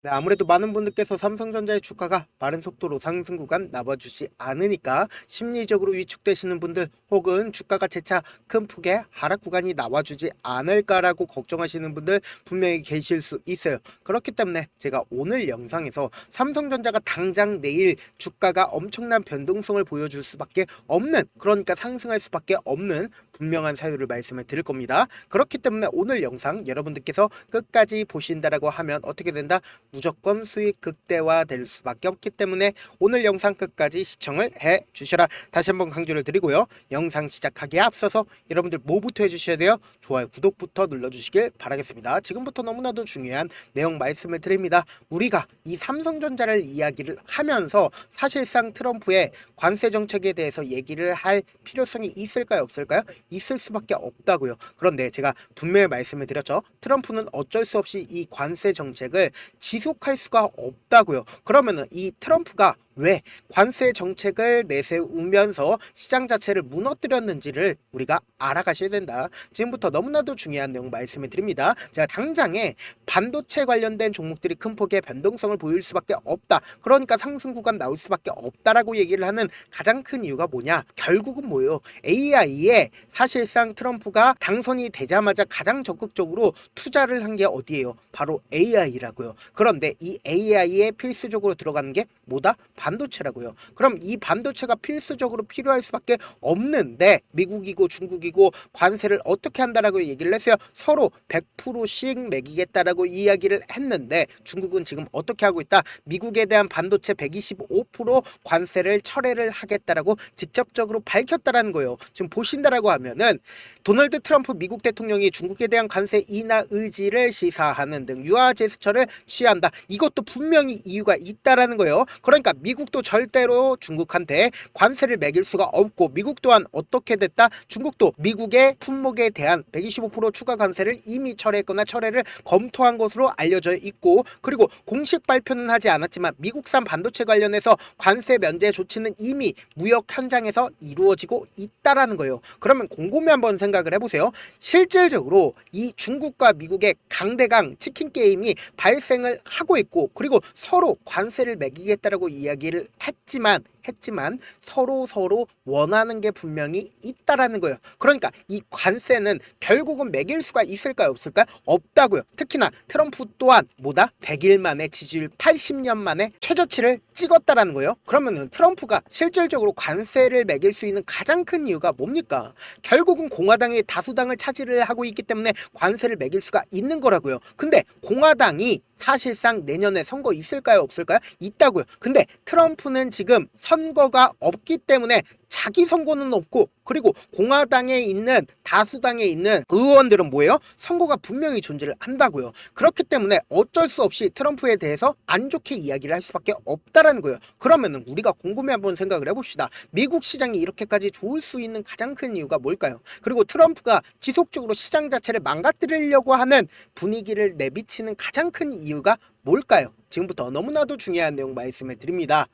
네, 아무래도 많은 분들께서 삼성전자의 주가가 빠른 속도로 상승 구간 나와주지 않으니까 심리적으로 위축되시는 분들 혹은 주가가 재차 큰 폭의 하락 구간이 나와주지 않을까라고 걱정하시는 분들 분명히 계실 수 있어요. 그렇기 때문에 제가 오늘 영상에서 삼성전자가 당장 내일 주가가 엄청난 변동성을 보여줄 수밖에 없는, 그러니까 상승할 수밖에 없는 분명한 사유를 말씀을 드릴 겁니다. 그렇기 때문에 오늘 영상 여러분들께서 끝까지 보신다라고 하면 어떻게 된다? 무조건 수익 극대화될 수밖에 없기 때문에 오늘 영상 끝까지 시청을 해 주셔라. 다시 한번 강조를 드리고요. 영상 시작하기에 앞서서 여러분들 뭐부터 해주셔야 돼요? 좋아요, 구독부터 눌러주시길 바라겠습니다. 지금부터 너무나도 중요한 내용 말씀을 드립니다. 우리가 이 삼성전자를 이야기를 하면서 사실상 트럼프의 관세 정책에 대해서 얘기를 할 필요성이 있을까요? 없을까요? 있을 수밖에 없다고요. 그런데 제가 분명히 말씀을 드렸죠. 트럼프는 어쩔 수 없이 이 관세 정책을 지속할 수가 없다고요. 그러면은 이 트럼프가 왜 관세 정책을 내세우면서 시장 자체를 무너뜨렸는지를 우리가 알아가셔야 된다. 지금부터 너무나도 중요한 내용 말씀을 드립니다. 제가 당장에 반도체 관련된 종목들이 큰 폭의 변동성을 보일 수밖에 없다. 그러니까 상승 구간 나올 수밖에 없다라고 얘기를 하는 가장 큰 이유가 뭐냐? 결국은 뭐예요? AI에 사실상 트럼프가 당선이 되자마자 가장 적극적으로 투자를 한 게 어디예요? 바로 AI라고요. 그런데 이 AI에 필수적으로 들어가는 게 뭐다? 반도체라고요. 그럼 이 반도체가 필수적으로 필요할 수밖에 없는데 미국이고 중국이고 관세를 어떻게 한다라고 얘기를 했어요. 서로 100%씩 매기겠다라고 이야기를 했는데 중국은 지금 어떻게 하고 있다? 미국에 대한 반도체 125% 관세를 철회를 하겠다라고 직접적으로 밝혔다라는 거예요. 지금 보신다라고 하면은 도널드 트럼프 미국 대통령이 중국에 대한 관세 인하 의지를 시사하는 등 유화 제스처를 취한다. 이것도 분명히 이유가 있다라는 거예요. 그러니까 미국도 절대로 중국한테 관세를 매길 수가 없고 미국 또한 어떻게 됐다? 중국도 미국의 품목에 대한 125% 추가 관세를 이미 철회했거나 철회를 검토한 것으로 알려져 있고, 그리고 공식 발표는 하지 않았지만 미국산 반도체 관련해서 관세 면제 조치는 이미 무역 현장에서 이루어지고 있다라는 거예요. 그러면 곰곰이 한번 생각을 해보세요. 실질적으로 이 중국과 미국의 강대강 치킨 게임이 발생을 하고 있고, 그리고 서로 관세를 매기겠다라고 이야기를 했지만 서로 원하는 게 분명히 있다라는 거예요. 그러니까 이 관세는 결국은 매길 수가 있을까요? 없을까요? 없다고요. 특히나 트럼프 또한 뭐다? 100일 만에 지지율 80년 만에 최저치를 찍었다라는 거예요. 그러면은 트럼프가 실질적으로 관세를 매길 수 있는 가장 큰 이유가 뭡니까? 결국은 공화당이 다수당을 차지를 하고 있기 때문에 관세를 매길 수가 있는 거라고요. 근데 공화당이 사실상 내년에 선거 있을까요? 없을까요? 있다고요. 근데 트럼프는 지금 선거가 없기 때문에 자기 선거는 없고, 그리고 공화당에 있는 다수당에 있는 의원들은 뭐예요? 선거가 분명히 존재를 한다고요. 그렇기 때문에 어쩔 수 없이 트럼프에 대해서 안 좋게 이야기를 할 수밖에 없다라는 거예요. 그러면은 우리가 곰곰이 한번 생각을 해봅시다. 미국 시장이 이렇게까지 좋을 수 있는 가장 큰 이유가 뭘까요? 그리고 트럼프가 지속적으로 시장 자체를 망가뜨리려고 하는 분위기를 내비치는 가장 큰 이유가 뭘까요? 지금부터 너무나도 중요한 내용 말씀을 드립니다.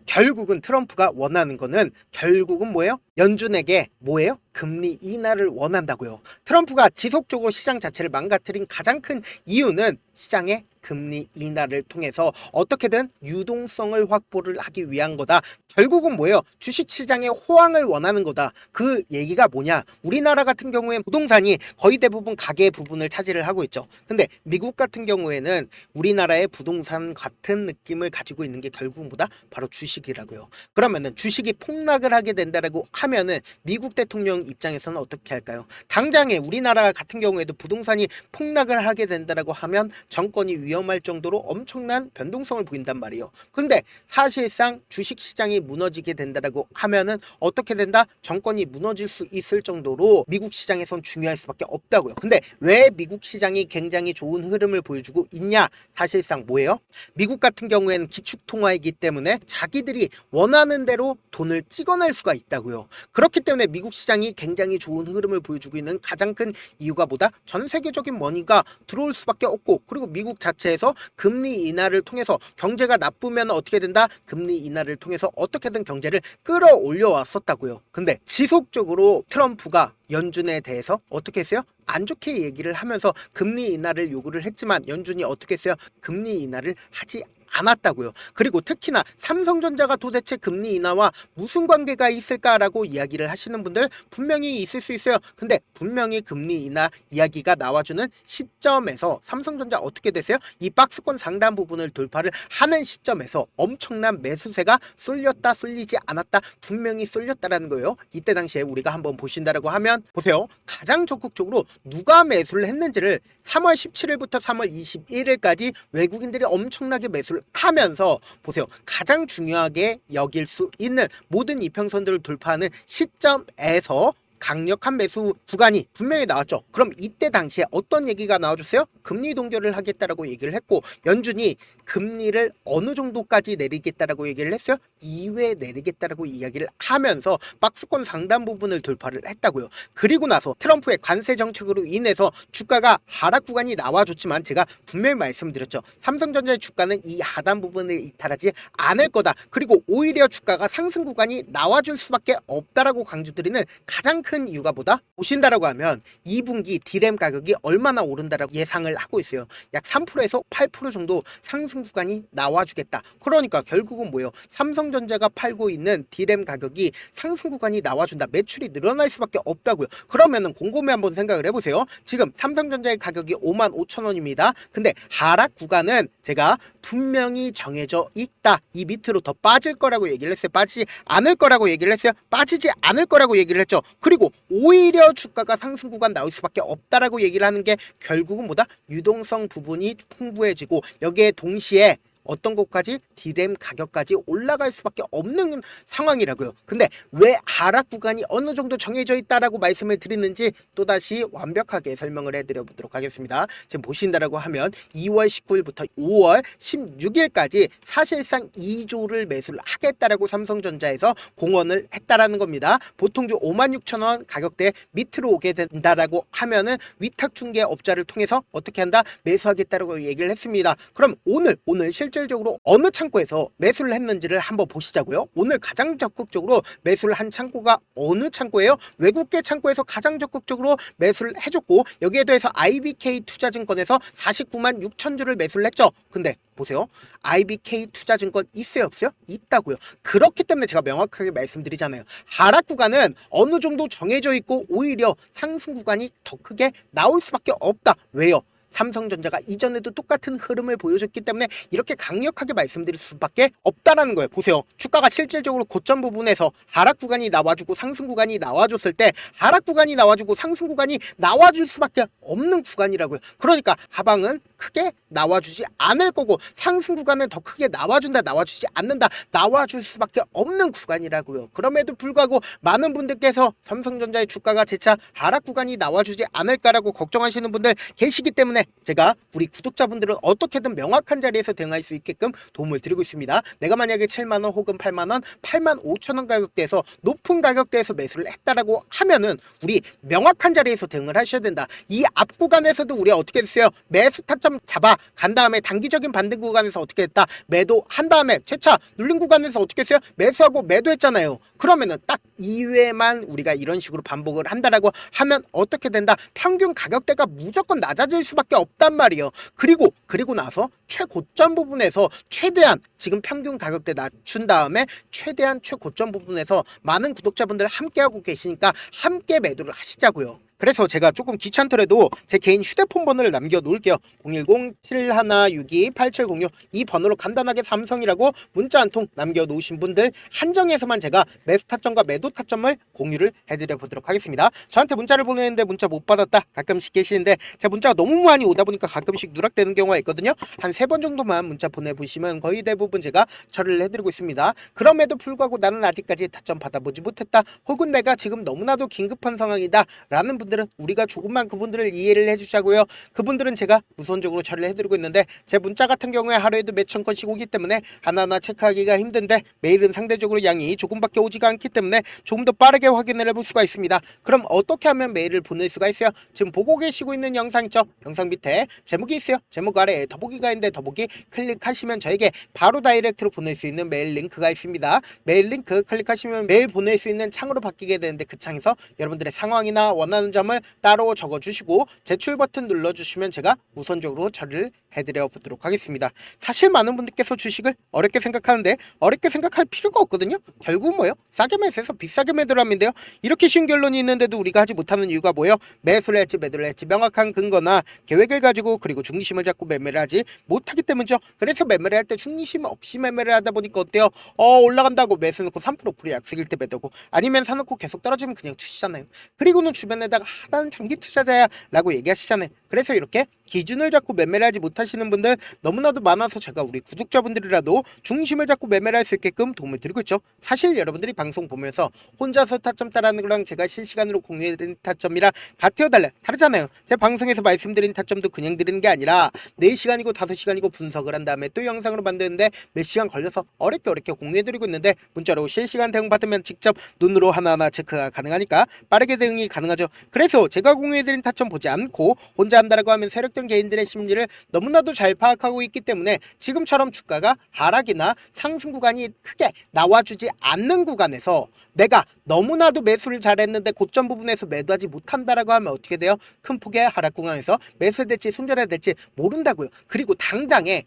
결국은 트럼프가 원하는 거는 결국은 뭐예요? 연준에게 뭐예요? 금리 인하를 원한다고요. 트럼프가 지속적으로 시장 자체를 망가뜨린 가장 큰 이유는 시장의 금리 인하를 통해서 어떻게든 유동성을 확보를 하기 위한 거다. 결국은 뭐예요? 주식시장의 호황을 원하는 거다. 그 얘기가 뭐냐? 우리나라 같은 경우에 부동산이 거의 대부분 가계 부분을 차지를 하고 있죠. 근데 미국 같은 경우에는 우리나라의 부동산 같은 느낌을 가지고 있는 게 결국은 뭐다? 바로 주식이라고요. 그러면은 주식이 폭락을 하게 된다라고 하면은 미국 대통령 입장에서는 어떻게 할까요? 당장에 우리나라 같은 경우에도 부동산이 폭락을 하게 된다라고 하면 정권이 위험할 정도로 엄청난 변동성을 보인단 말이에요. 근데 사실상 주식시장이 무너지게 된다라고 하면은 어떻게 된다? 정권이 무너질 수 있을 정도로 미국 시장에선 중요할 수밖에 없다고요. 근데 왜 미국 시장이 굉장히 좋은 흐름을 보여주고 있냐? 사실상 뭐예요? 미국 같은 경우에는 기축통화이기 때문에 자기들이 원하는 대로 돈을 찍어낼 수가 있다고요. 그렇기 때문에 미국 시장이 시장이 굉장히 좋은 흐름을 보여주고 있는 가장 큰 이유가 뭐다? 전 세계적인 머니가 들어올 수밖에 없고, 그리고 미국 자체에서 금리 인하를 통해서 경제가 나쁘면 어떻게 된다? 금리 인하를 통해서 어떻게든 경제를 끌어올려 왔었다고요. 근데 지속적으로 트럼프가 연준에 대해서 어떻게 했어요? 안 좋게 얘기를 하면서 금리 인하를 요구를 했지만 연준이 어떻게 했어요? 금리 인하를 하지 않았다고요. 그리고 특히나 삼성전자가 도대체 금리 인하와 무슨 관계가 있을까라고 이야기를 하시는 분들 분명히 있을 수 있어요. 근데 분명히 금리 인하 이야기가 나와주는 시점에서 삼성전자 어떻게 됐어요? 이 박스권 상단 부분을 돌파를 하는 시점에서 엄청난 매수세가 쏠렸다 쏠리지 않았다, 분명히 쏠렸다라는 거예요. 이때 당시에 우리가 한번 보신다라고 하면 보세요. 가장 적극적으로 누가 매수를 했는지를 3월 17일부터 3월 21일까지 외국인들이 엄청나게 매수를 하면서 보세요. 가장 중요하게 여길 수 있는 모든 이평선들을 돌파하는 시점에서 강력한 매수 구간이 분명히 나왔죠. 그럼 이때 당시에 어떤 얘기가 나와줬어요? 금리 동결을 하겠다라고 얘기를 했고, 연준이 금리를 어느 정도까지 내리겠다라고 얘기를 했어요? 2회 내리겠다라고 이야기를 하면서 박스권 상단 부분을 돌파를 했다고요. 그리고 나서 트럼프의 관세 정책으로 인해서 주가가 하락 구간이 나와줬지만 제가 분명히 말씀드렸죠. 삼성전자의 주가는 이 하단 부분을 이탈하지 않을 거다. 그리고 오히려 주가가 상승 구간이 나와줄 수밖에 없다라고 강조드리는 가장 큰 이유가 뭐다? 보신다라고 하면 2분기 D램 가격이 얼마나 오른다라고 예상을 하고 있어요. 약 3%에서 8% 정도 상승 구간이 나와주겠다. 그러니까 결국은 뭐예요? 삼성전자가 팔고 있는 D램 가격이 상승 구간이 나와준다. 매출이 늘어날 수밖에 없다고요. 그러면은 곰곰이 한번 생각을 해보세요. 지금 삼성전자의 가격이 55,000원입니다. 근데 하락 구간은 제가 분명히 정해져 있다. 이 밑으로 더 빠질 거라고 얘기를 했어요. 빠지지 않을 거라고 얘기를 했어요. 빠지지 않을 거라고 얘기를 했죠. 그리고 오히려 주가가 상승 구간 나올 수밖에 없다라고 얘기를 하는 게 결국은 뭐다? 유동성 부분이 풍부해지고, 여기에 동시에 어떤 것까지 D램 가격까지 올라갈 수밖에 없는 상황이라고요. 근데 왜 하락 구간이 어느 정도 정해져 있다라고 말씀을 드리는지 또다시 완벽하게 설명을 해드려 보도록 하겠습니다. 지금 보신다라고 하면 2월 19일부터 5월 16일까지 사실상 2조를 매수를 하겠다라고 삼성전자에서 공언을 했다라는 겁니다. 보통주 56,000원 가격대 밑으로 오게 된다라고 하면은 위탁 중개업자를 통해서 어떻게 한다? 매수하겠다라고 얘기를 했습니다. 그럼 오늘 실질적으로 어느 창고에서 매수를 했는지를 한번 보시자고요. 오늘 가장 적극적으로 매수를 한 창고가 어느 창고예요? 외국계 창고에서 가장 적극적으로 매수를 해줬고, 여기에 더해서 IBK 투자증권에서 49만 6천 주를 매수를 했죠. 근데 보세요. IBK 투자증권 있어요, 없어요? 있다고요. 그렇기 때문에 제가 명확하게 말씀드리잖아요. 하락 구간은 어느 정도 정해져 있고 오히려 상승 구간이 더 크게 나올 수밖에 없다. 왜요? 삼성전자가 이전에도 똑같은 흐름을 보여줬기 때문에 이렇게 강력하게 말씀드릴 수밖에 없다라는 거예요. 보세요. 주가가 실질적으로 고점 부분에서 하락 구간이 나와주고 상승 구간이 나와줬을 때 하락 구간이 나와주고 상승 구간이 나와줄 수밖에 없는 구간이라고요. 그러니까 하방은 크게 나와주지 않을 거고, 상승 구간은 더 크게 나와준다, 나와주지 않는다, 나와줄 수밖에 없는 구간이라고요. 그럼에도 불구하고 많은 분들께서 삼성전자의 주가가 재차 하락 구간이 나와주지 않을까라고 걱정하시는 분들 계시기 때문에 제가 우리 구독자분들은 어떻게든 명확한 자리에서 대응할 수 있게끔 도움을 드리고 있습니다. 내가 만약에 7만원 혹은 8만원, 85,000원 가격대에서 높은 가격대에서 매수를 했다라고 하면은 우리 명확한 자리에서 대응을 하셔야 된다. 이 앞 구간에서도 우리가 어떻게 됐어요? 매수 타점 잡아 간 다음에 단기적인 반등 구간에서 어떻게 했다? 매도한 다음에 재차 눌린 구간에서 어떻게 했어요? 매수하고 매도했잖아요. 그러면은 딱 2회만 우리가 이런 식으로 반복을 한다라고 하면 어떻게 된다? 평균 가격대가 무조건 낮아질 수밖에 없단 말이에요. 그리고 나서 최고점 부분에서 최대한 지금 평균 가격대 낮춘 다음에 최대한 최고점 부분에서 많은 구독자분들 함께하고 계시니까 함께 매도를 하시자고요. 그래서 제가 조금 귀찮더라도 제 개인 휴대폰 번호를 남겨놓을게요. 010-7162-8706 이 번호로 간단하게 삼성이라고 문자 한 통 남겨놓으신 분들 한정해서만 제가 매수 타점과 매도 타점을 공유를 해드려 보도록 하겠습니다. 저한테 문자를 보내는데 문자 못 받았다 가끔씩 계시는데 제가 문자가 너무 많이 오다 보니까 가끔씩 누락되는 경우가 있거든요. 한 3번 정도만 문자 보내보시면 거의 대부분 제가 처리를 해드리고 있습니다. 그럼에도 불구하고 나는 아직까지 타점 받아보지 못했다, 혹은 내가 지금 너무나도 긴급한 상황이다 라는 분들 분들은 우리가 조금만 그분들을 이해를 해주자고요. 그분들은 제가 우선적으로 처리를 해드리고 있는데 제 문자 같은 경우에 하루에도 몇천 건씩 오기 때문에 하나하나 체크하기가 힘든데 메일은 상대적으로 양이 조금밖에 오지가 않기 때문에 조금 더 빠르게 확인을 해볼 수가 있습니다. 그럼 어떻게 하면 메일을 보낼 수가 있어요? 지금 보고 계시고 있는 영상 있죠? 영상 밑에 제목이 있어요. 제목 아래에 더보기가 있는데 더보기 클릭하시면 저에게 바로 다이렉트로 보낼 수 있는 메일 링크가 있습니다. 메일 링크 클릭하시면 메일 보낼 수 있는 창으로 바뀌게 되는데 그 창에서 여러분들의 상황이나 원하는 점을 따로 적어주시고 제출 버튼 눌러주시면 제가 우선적으로 처리를 해드려 보도록 하겠습니다. 사실 많은 분들께서 주식을 어렵게 생각하는데 어렵게 생각할 필요가 없거든요. 결국 뭐예요? 싸게 매수해서 비싸게 매도를 하면돼요. 이렇게 쉬운 결론이 있는데도 우리가 하지 못하는 이유가 뭐예요? 매수를 할지 매도를 할지 명확한 근거나 계획을 가지고 그리고 중심을 잡고 매매를 하지 못하기 때문이죠. 그래서 매매를 할 때 중심 없이 매매를 하다 보니까 어때요? 올라간다고 매수 놓고 3% 불이 약속일 때 매도고 아니면 사놓고 계속 떨어지면 그냥 투시잖아요. 그리고는 주변에다가 나는 장기 투자자야 라고 얘기하시잖아요. 그래서 이렇게 기준을 잡고 매매를 하지 못하시는 분들 너무나도 많아서 제가 우리 구독자분들이라도 중심을 잡고 매매를 할 수 있게끔 도움을 드리고 있죠. 사실 여러분들이 방송 보면서 혼자서 타점 따라하는 거랑 제가 실시간으로 공유해드린 타점이랑 같아요 달라요? 다르잖아요. 제가 방송에서 말씀드린 타점도 그냥 드리는 게 아니라 4시간이고 5시간이고 분석을 한 다음에 또 영상으로 만드는데 몇 시간 걸려서 어렵게 공유해드리고 있는데 문자로 실시간 대응 받으면 직접 눈으로 하나하나 체크가 가능하니까 빠르게 대응이 가능하죠. 그래서 제가 공유해드린 타점 보지 않고 혼자 한다라고 하면 세력된 개인들의 심리를 너무나도 잘 파악하고 있기 때문에 지금처럼 주가가 하락이나 상승 구간이 크게 나와주지 않는 구간에서 내가 너무나도 매수를 잘했는데 고점 부분에서 매도하지 못한다라고 하면 어떻게 돼요? 큰 폭의 하락 구간에서 매수해야 될지 손절해야 될지 모른다고요. 그리고 당장에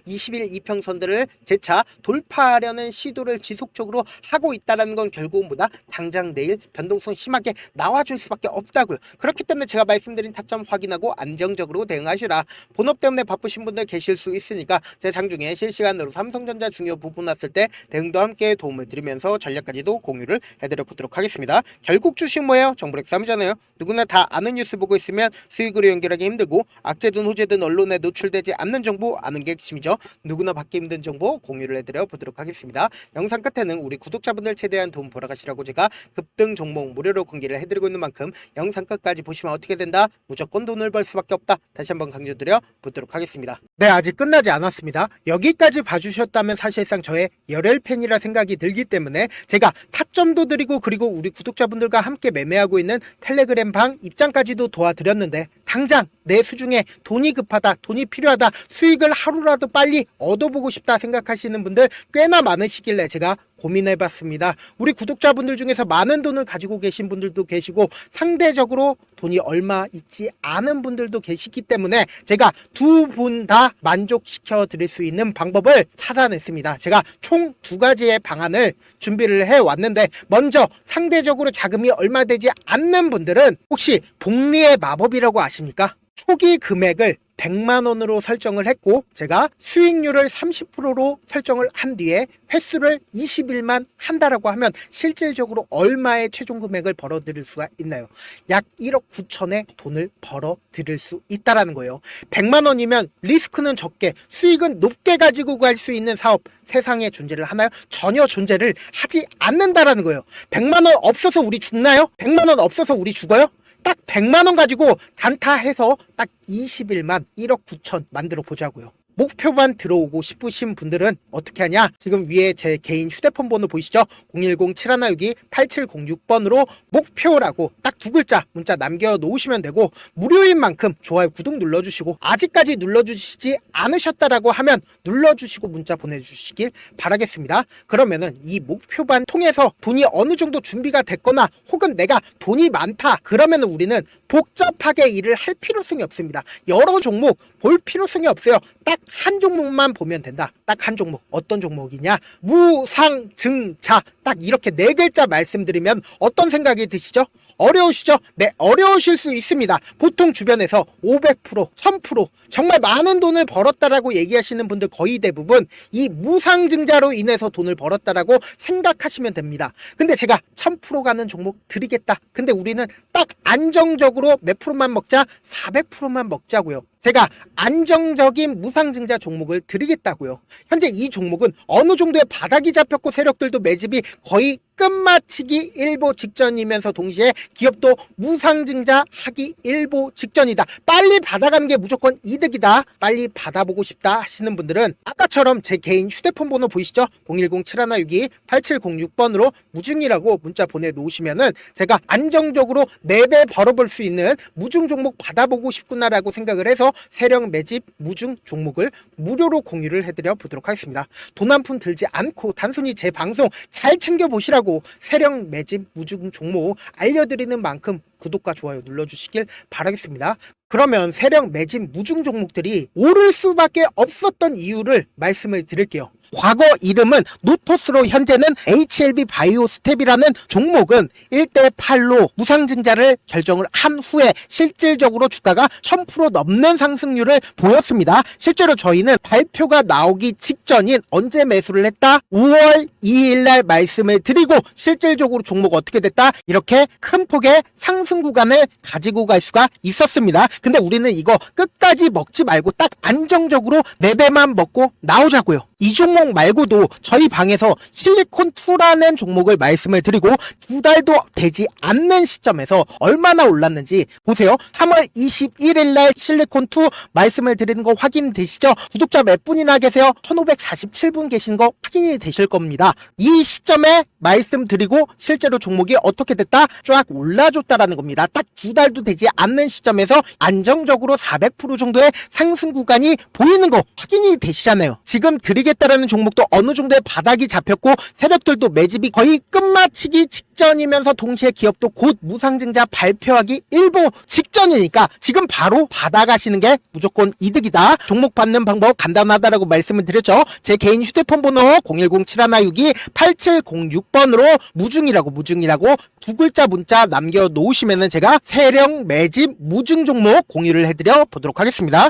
20일 이평선들을 재차 돌파하려는 시도를 지속적으로 하고 있다는 건 결국은 보다 당장 내일 변동성 심하게 나와줄 수밖에 없다고요. 그렇기 때문에 제가 말씀드린 타점 확인하고 안정적으로 대응하시라. 본업 때문에 바쁘신 분들 계실 수 있으니까 제 장중에 실시간으로 삼성전자 중요 부분 왔을 때 대응도 함께 도움을 드리면서 전략까지도 공유를 해드려 보도록 하겠습니다. 결국 주식 뭐예요? 정보렉 싸움이잖아요. 누구나 다 아는 뉴스 보고 있으면 수익으로 연결하기 힘들고 악재든 호재든 언론에 노출되지 않는 정보 아는 게 핵심이죠. 누구나 받기 힘든 정보 공유를 해드려 보도록 하겠습니다. 영상 끝에는 우리 구독자분들 최대한 도움 보러 가시라고 제가 급등 종목 무료로 공개를 해드리고 있는 만큼 영상 끝까지 보시면 어떻게 된다? 무조건 돈을 벌 수밖에 없다. 다시 한번 강조드려 보도록 하겠습니다. 네, 아직 끝나지 않았습니다. 여기까지 봐주셨다면 사실상 저의 열혈 팬이라 생각이 들기 때문에 제가 타점도 드리고 그리고 우리 구독자분들과 함께 매매하고 있는 텔레그램 방 입장까지도 도와드렸는데 당장 내 수중에 돈이 급하다, 돈이 필요하다, 수익을 하루라도 빨리 얻어보고 싶다 생각하시는 분들 꽤나 많으시길래 제가 고민해봤습니다. 우리 구독자분들 중에서 많은 돈을 가지고 계신 분들도 계시고 상대적으로 돈이 얼마 있지 않은 분들도 계시기 때문에 제가 두 분 다 만족시켜 드릴 수 있는 방법을 찾아냈습니다. 제가 총 2가지의 방안을 준비를 해왔는데 먼저 상대적으로 자금이 얼마 되지 않는 분들은 혹시 복리의 마법이라고 아십니까? 초기 금액을 100만원으로 설정을 했고 제가 수익률을 30%로 설정을 한 뒤에 횟수를 20일만 한다라고 하면 실질적으로 얼마의 최종 금액을 벌어들일 수가 있나요? 약 1억 9천의 돈을 벌어들일 수 있다라는 거예요. 100만원이면 리스크는 적게 수익은 높게 가지고 갈 수 있는 사업 세상에 존재를 하나요? 전혀 존재를 하지 않는다라는 거예요. 100만원 없어서 우리 죽나요? 100만원 없어서 우리 죽어요? 딱 100만원 가지고 단타해서 딱 20일만 1억 9천 만들어 보자고요. 목표만 들어오고 싶으신 분들은 어떻게 하냐? 지금 위에 제 개인 휴대폰 번호 보이시죠? 010-7162-8706번으로 목표라고 딱 2글자 문자 남겨놓으시면 되고 무료인 만큼 좋아요 구독 눌러주시고 아직까지 눌러주시지 않으셨다라고 하면 눌러주시고 문자 보내주시길 바라겠습니다. 그러면은 이 목표반 통해서 돈이 어느 정도 준비가 됐거나 혹은 내가 돈이 많다 그러면은 우리는 복잡하게 일을 할 필요성이 없습니다. 여러 종목 볼 필요성이 없어요. 딱 한 종목만 보면 된다. 딱 한 종목. 어떤 종목이냐? 무상증자. 딱 이렇게 4글자 말씀드리면 어떤 생각이 드시죠? 어려우시죠? 네, 어려우실 수 있습니다. 보통 주변에서 500%, 1000% 정말 많은 돈을 벌었다라고 얘기하시는 분들 거의 대부분 이 무상증자로 인해서 돈을 벌었다라고 생각하시면 됩니다. 근데 제가 1000% 가는 종목 드리겠다. 근데 우리는 딱 안정적으로 몇 프로만 먹자? 400%만 먹자고요. 제가 안정적인 무상증자 종목을 드리겠다고요. 현재 이 종목은 어느 정도의 바닥이 잡혔고 세력들도 매집이 거의 끝마치기 일보 직전이면서 동시에 기업도 무상증자 하기 일보 직전이다. 빨리 받아가는 게 무조건 이득이다. 빨리 받아보고 싶다 하시는 분들은 아까처럼 제 개인 휴대폰 번호 보이시죠? 010-7162-8706번으로 무중이라고 문자 보내놓으시면은 제가 안정적으로 4배 벌어볼 수 있는 무중 종목 받아보고 싶구나라고 생각을 해서 세력 매집 무중 종목을 무료로 공유를 해드려 보도록 하겠습니다. 돈 한 푼 들지 않고 단순히 제 방송 잘 챙겨보시라고 세력 매집 무중 종목 알려드리는 만큼 구독과 좋아요 눌러주시길 바라겠습니다. 그러면 세력 매집 무중 종목들이 오를 수밖에 없었던 이유를 말씀을 드릴게요. 과거 이름은 노토스로 현재는 HLB 바이오스텝이라는 종목은 1대8로 무상증자를 결정을 한 후에 실질적으로 주가가 1000% 넘는 상승률을 보였습니다. 실제로 저희는 발표가 나오기 직전인 언제 매수를 했다? 5월 2일날 말씀을 드리고 실질적으로 종목 어떻게 됐다? 이렇게 큰 폭의 상승 구간을 가지고 갈 수가 있었습니다. 근데 우리는 이거 끝까지 먹지 말고 딱 안정적으로 4배만 먹고 나오자고요. 이 종목 말고도 저희 방에서 실리콘2라는 종목을 말씀을 드리고 2달도 되지 않는 시점에서 얼마나 올랐는지 보세요. 3월 21일 날 실리콘2 말씀을 드리는 거 확인되시죠? 구독자 몇 분이나 계세요? 1547분 계신 거 확인이 되실 겁니다. 이 시점에 말씀드리고 실제로 종목이 어떻게 됐다? 쫙 올라줬다라는 겁니다. 딱 2달도 되지 않는 시점에서 안정적으로 400% 정도의 상승 구간이 보이는 거 확인이 되시잖아요. 지금 드리겠다라는 종목도 어느 정도의 바닥이 잡혔고 세력들도 매집이 거의 끝마치기 직전이면서 동시에 기업도 곧 무상증자 발표하기 일보 직전이니까 지금 바로 받아가시는 게 무조건 이득이다. 종목 받는 방법 간단하다라고 말씀을 드렸죠. 제 개인 휴대폰 번호 010-7162-8706번으로 무중이라고 두 글자 문자 남겨놓으시면은 제가 세력 매집 무중 종목 공유를 해드려 보도록 하겠습니다.